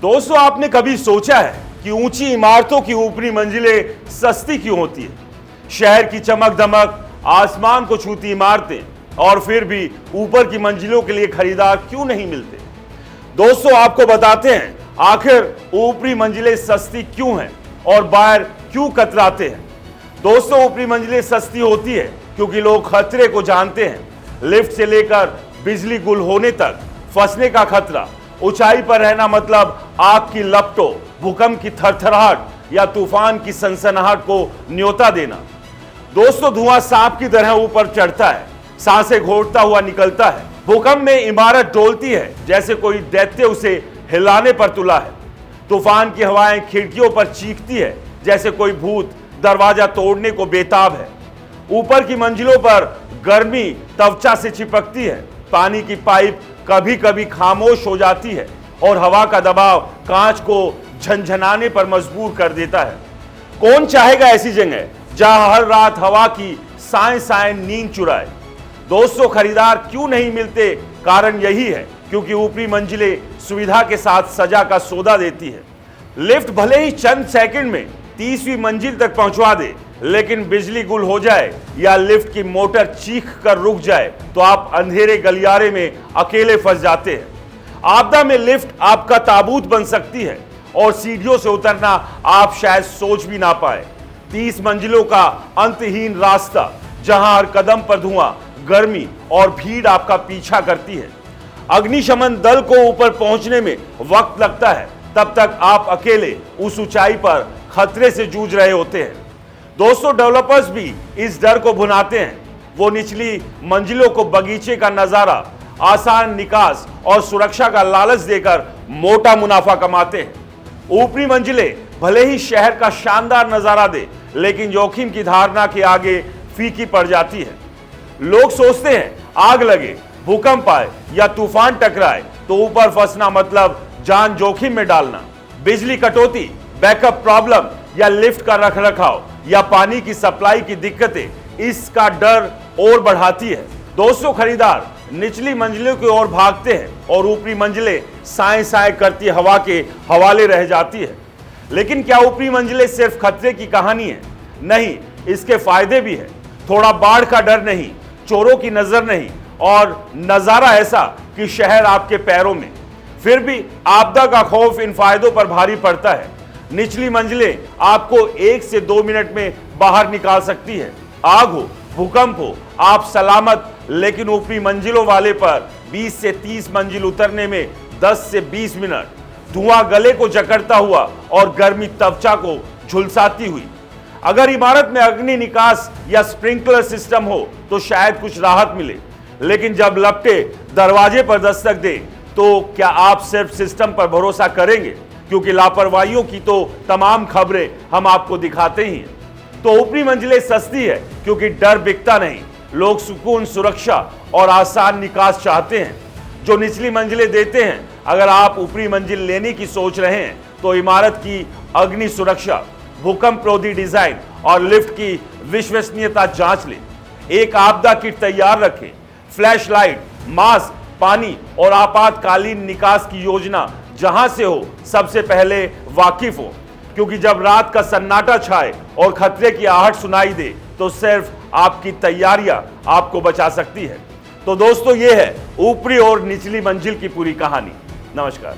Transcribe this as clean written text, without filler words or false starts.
दोस्तों, आपने कभी सोचा है कि ऊंची इमारतों की ऊपरी मंजिलें सस्ती क्यों होती है? शहर की चमक दमक, आसमान को छूती इमारतें और फिर भी ऊपर की मंजिलों के लिए खरीदार क्यों नहीं मिलते? दोस्तों, आपको बताते हैं आखिर ऊपरी मंजिलें सस्ती क्यों हैं और बाहर क्यों कतराते हैं। दोस्तों, ऊपरी मंजिलें सस्ती होती है क्योंकि लोग खतरे को जानते हैं। लिफ्ट से लेकर बिजली गुल होने तक फंसने का खतरा, ऊंचाई पर रहना मतलब आग की लपटों, भूकंप की थरथराहट या तूफान की सनसनाहट को न्योता देना। दोस्तों, धुआं सांप की तरह ऊपर चढ़ता है, सांसें घोटता हुआ निकलता है। भूकंप में इमारत डोलती है जैसे कोई दैत्य उसे हिलाने पर तुला है। तूफान की हवाएं खिड़कियों पर चीखती है जैसे कोई भूत दरवाजा तोड़ने को बेताब है। ऊपर की मंजिलों पर गर्मी त्वचा से चिपकती है। पानी की पाइप कभी कभी खामोश हो जाती है और हवा का दबाव कांच को झनझनाने पर मजबूर कर देता है। कौन चाहेगा ऐसी जगह जहां हर रात हवा की साए साए नींद चुराए? दोस्तों, खरीदार क्यों नहीं मिलते? कारण यही है क्योंकि ऊपरी मंजिलें सुविधा के साथ सजा का सौदा देती है। लिफ्ट भले ही चंद सेकंड में 30वीं मंजिल तक पहुंचवा दे, लेकिन बिजली गुल हो जाए या लिफ्ट की मोटर चीख कर रुक जाए तो आप अंधेरे गलियारे में अकेले फंस जाते हैं। आपदा में लिफ्ट आपका ताबूत बन सकती है और सीढ़ियों से उतरना आप शायद सोच भी ना पाए। 30 मंजिलों का अंतहीन रास्ता जहां हर कदम पर धुआं, गर्मी और भीड़ आपका पीछा करती है। अग्निशमन दल को ऊपर पहुंचने में वक्त लगता है, तब तक आप अकेले उस ऊंचाई पर खतरे से जूझ रहे होते हैं। दोस्तों, डेवलपर्स भी इस डर को भुनाते हैं। वो निचली मंजिलों को बगीचे का नजारा, आसान निकास और सुरक्षा का लालच देकर मोटा मुनाफा कमाते हैं। ऊपरी मंजिलें भले ही शहर का शानदार नजारा दे, लेकिन जोखिम की धारणा के आगे फीकी पड़ जाती है। लोग सोचते हैं आग लगे, भूकंप आए या तूफान टकराए तो ऊपर फंसना मतलब जान जोखिम में डालना। बिजली कटौती, बैकअप प्रॉब्लम या लिफ्ट का रखरखाव या पानी की सप्लाई की दिक्कतें इसका डर और बढ़ाती है। दोस्तों, खरीदार निचली मंजिलों की ओर भागते हैं और ऊपरी मंजिलें साए साए करती हवा के हवाले रह जाती है। लेकिन क्या ऊपरी मंजिलें सिर्फ खतरे की कहानी है? नहीं, इसके फायदे भी है। थोड़ा बाढ़ का डर नहीं, चोरों की नजर नहीं और नजारा ऐसा कि शहर आपके पैरों में। फिर भी आपदा का खौफ इन फायदों पर भारी पड़ता है। निचली मंजिलें आपको 1 से 2 मिनट में बाहर निकाल सकती है। आग हो, भूकंप हो, आप सलामत, लेकिन ऊपरी मंजिलों वाले पर 20 से 30 मंजिल उतरने में 10 से 20 मिनट, धुआं गले को जकड़ता हुआ और गर्मी त्वचा को झुलसाती हुई। अगर इमारत में अग्नि निकास या स्प्रिंकलर सिस्टम हो तो शायद कुछ राहत मिले, लेकिन जब लपटे दरवाजे पर दस्तक दे तो क्या आप सिर्फ सिस्टम पर भरोसा करेंगे? क्योंकि लापरवाहियों की तो तमाम खबरें हम आपको दिखाते ही हैं। तो ऊपरी मंजिलें सस्ती है क्योंकि डर बिकता नहीं। लोग सुकून, सुरक्षा और आसान निकास चाहते हैं जो निचली मंजिलें देते हैं। अगर आप ऊपरी मंजिल लेने की सोच रहे हैं तो इमारत की अग्नि सुरक्षा, भूकंप रोधी डिजाइन और लिफ्ट की विश्वसनीयता जांच लें। एक आपदा किट तैयार रखें, फ्लैश लाइट, मास्क, पानी और आपातकालीन निकास की योजना जहां से हो सबसे पहले वाकिफ हो। क्योंकि जब रात का सन्नाटा छाए और खतरे की आहट सुनाई दे तो सिर्फ आपकी तैयारियां आपको बचा सकती है। तो दोस्तों, ये है ऊपरी और निचली मंजिल की पूरी कहानी। नमस्कार।